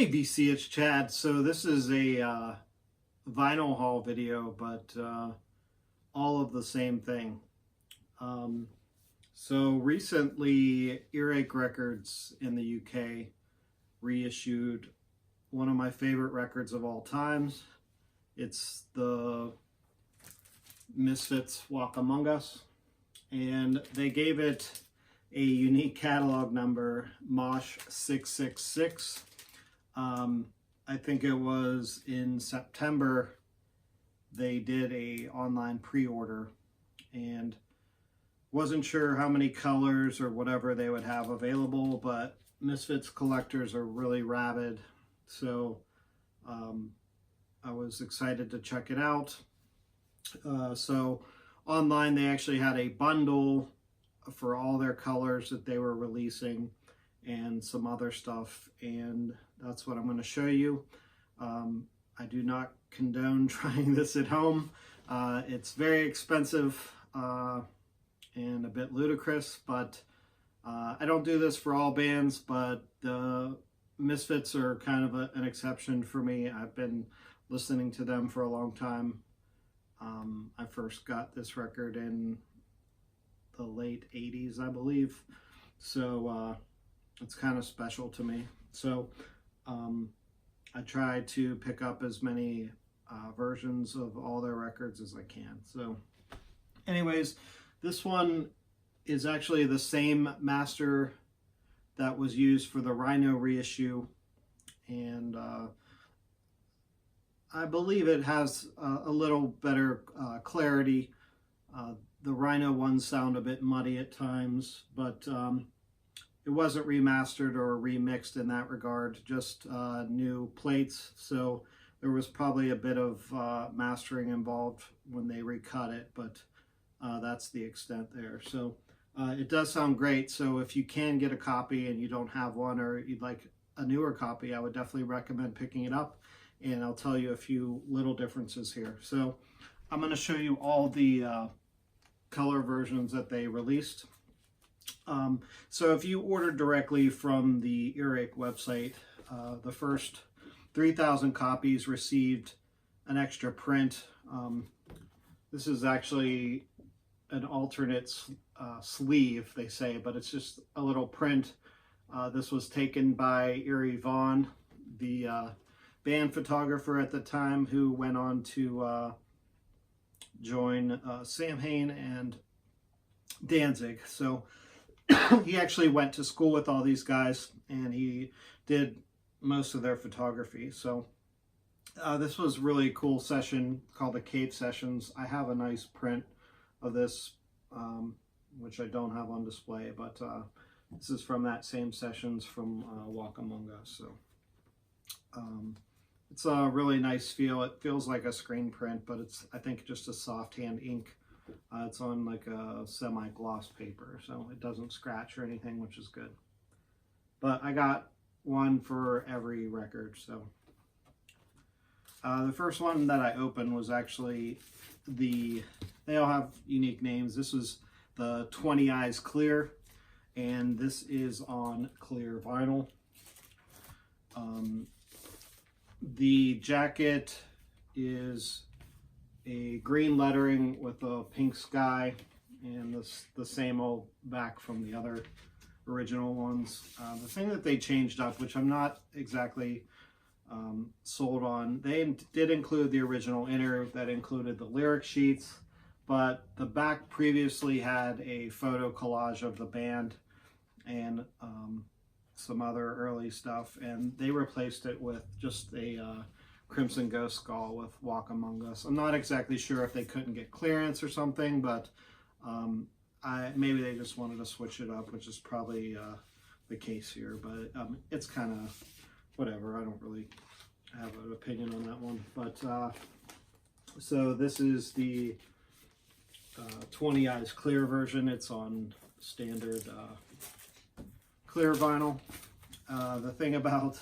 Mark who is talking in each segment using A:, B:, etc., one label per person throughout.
A: Hey VC, it's Chad. So this is a vinyl haul video, but all of the same thing. Um, so recently, Earache Records in the UK reissued one of my favorite records of all times. It's the Misfits Walk Among Us, and they gave it a unique catalog number, Mosh 666. I think it was in September they did a online pre-order, and wasn't sure how many colors or whatever they would have available, but Misfits collectors are really rabid, so I was excited to check it out. So online they actually had a bundle for all their colors that they were releasing and some other stuff, and that's what I'm going to show you. I do not condone trying this at home. It's very expensive and a bit ludicrous, but I don't do this for all bands, but the Misfits are kind of an exception for me. I've been listening to them for a long time. I first got this record in the late 80s, I believe, so it's kind of special to me. So I try to pick up as many versions of all their records as I can. So anyways, this one is actually the same master that was used for the Rhino reissue, and I believe it has a little better clarity. The Rhino ones sound a bit muddy at times, but it wasn't remastered or remixed in that regard, just new plates. So there was probably a bit of mastering involved when they recut it, but that's the extent there. So it does sound great. So if you can get a copy and you don't have one, or you'd like a newer copy, I would definitely recommend picking it up. And I'll tell you a few little differences here. So I'm going to show you all the color versions that they released. So if you order directly from the Earache website, the first 3,000 copies received an extra print. This is actually an alternate sleeve, they say, but it's just a little print. This was taken by Erie Vaughn, the band photographer at the time, who went on to join Sam Hain and Danzig. So he actually went to school with all these guys, and he did most of their photography. So this was really a cool session called the Cave Sessions. I have a nice print of this, which I don't have on display, but this is from that same sessions from Walk Among Us. So it's a really nice feel. It feels like a screen print, but it's, I think, just a soft hand ink. It's on like a semi-gloss paper, so it doesn't scratch or anything, which is good. But I got one for every record. So the first one that I opened was actually they all have unique names. This was the 20 Eyes Clear, and this is on clear vinyl. The jacket is a green lettering with a pink sky, and the same old back from the other original ones. The thing that they changed up, which I'm not exactly sold on, they did include the original inner that included the lyric sheets, but the back previously had a photo collage of the band and some other early stuff, and they replaced it with just a Crimson Ghost skull with Walk Among Us. I'm not exactly sure if they couldn't get clearance or something, but maybe they just wanted to switch it up, which is probably the case here. But it's kind of whatever. I don't really have an opinion on that one. But so this is the 20 Eyes Clear version. It's on standard clear vinyl. The thing about,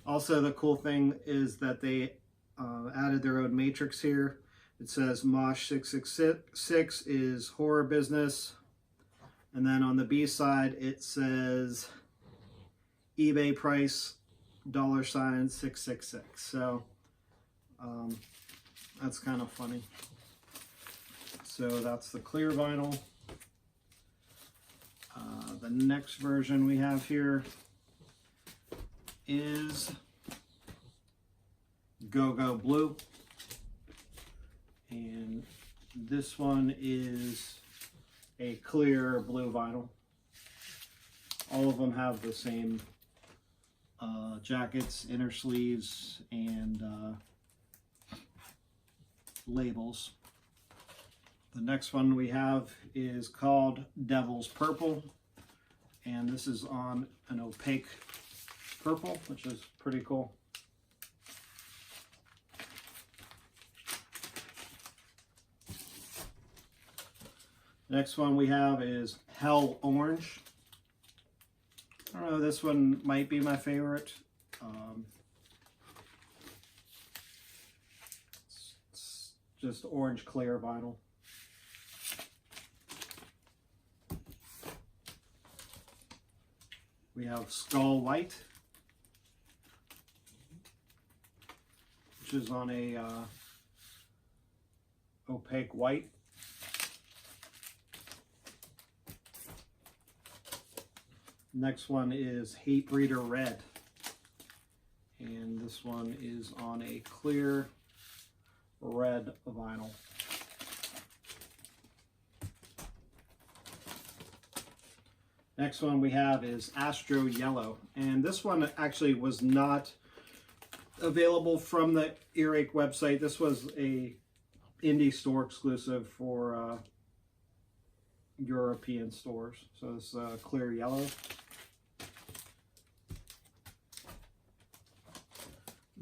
A: also the cool thing is that they added their own matrix here. It says Mosh 666 is horror business, and then on the B side it says eBay price $666. So that's kind of funny. So that's the clear vinyl. The next version we have here is Go-Go Blue. And this one is a clear blue vinyl. All of them have the same jackets, inner sleeves, and labels. The next one we have is called Devil's Purple, and this is on an opaque purple, which is pretty cool. Next one we have is Hell Orange. I don't know, this one might be my favorite. It's just orange clear vinyl. We have Skull White, which is on a opaque white. Next one is Hate Breeder Red, and this one is on a clear red vinyl. Next one we have is Astro Yellow, and this one actually was not available from the Earache website. This was a indie store exclusive for European stores. So it's clear yellow.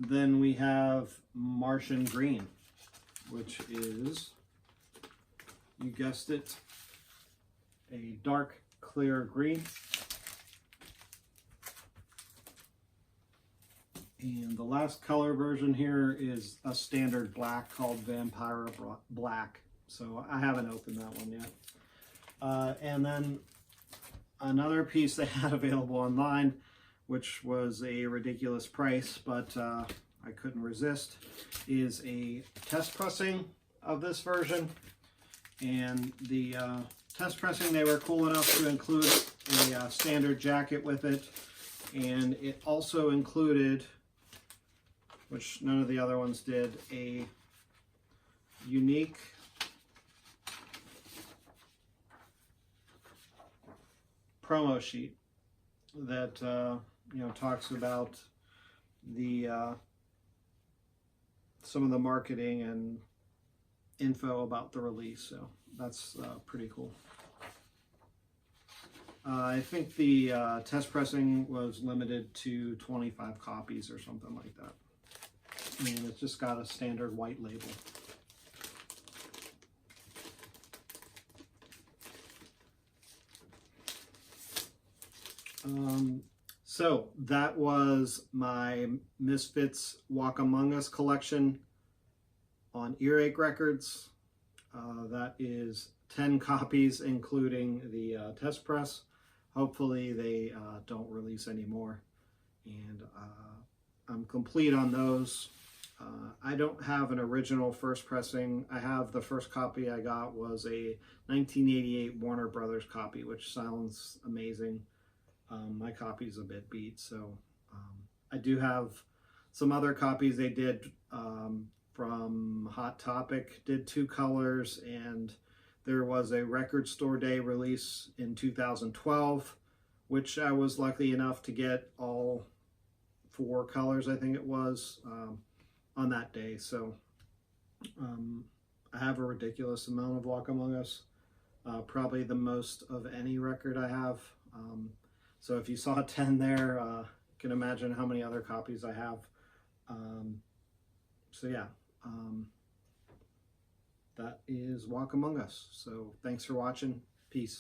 A: Then we have Martian Green, which is, you guessed it, a dark clear green. And the last color version here is a standard black called Vampire Black. So I haven't opened that one yet. And then another piece they had available online, which was a ridiculous price, but I couldn't resist, is a test pressing of this version. And the test pressing, they were cool enough to include a standard jacket with it, and it also included, which none of the other ones did, a unique promo sheet that you know, talks about the some of the marketing and info about the release. So that's pretty cool. I think the test pressing was limited to 25 copies or something like that. And it's just got a standard white label. So that was my Misfits Walk Among Us collection on Earache Records. That is 10 copies, including the test press. Hopefully they don't release any more. And I'm complete on those. I don't have an original first pressing. I have the first copy I got was a 1988 Warner Brothers copy, which sounds amazing. My copy's a bit beat, so I do have some other copies they did from Hot Topic, did 2 colors, and there was a Record Store Day release in 2012, which I was lucky enough to get all 4 colors, I think it was, on that day. So I have a ridiculous amount of Walk Among Us, probably the most of any record I have. So if you saw 10 there, you can imagine how many other copies I have. So yeah, that is Walk Among Us. So thanks for watching. Peace.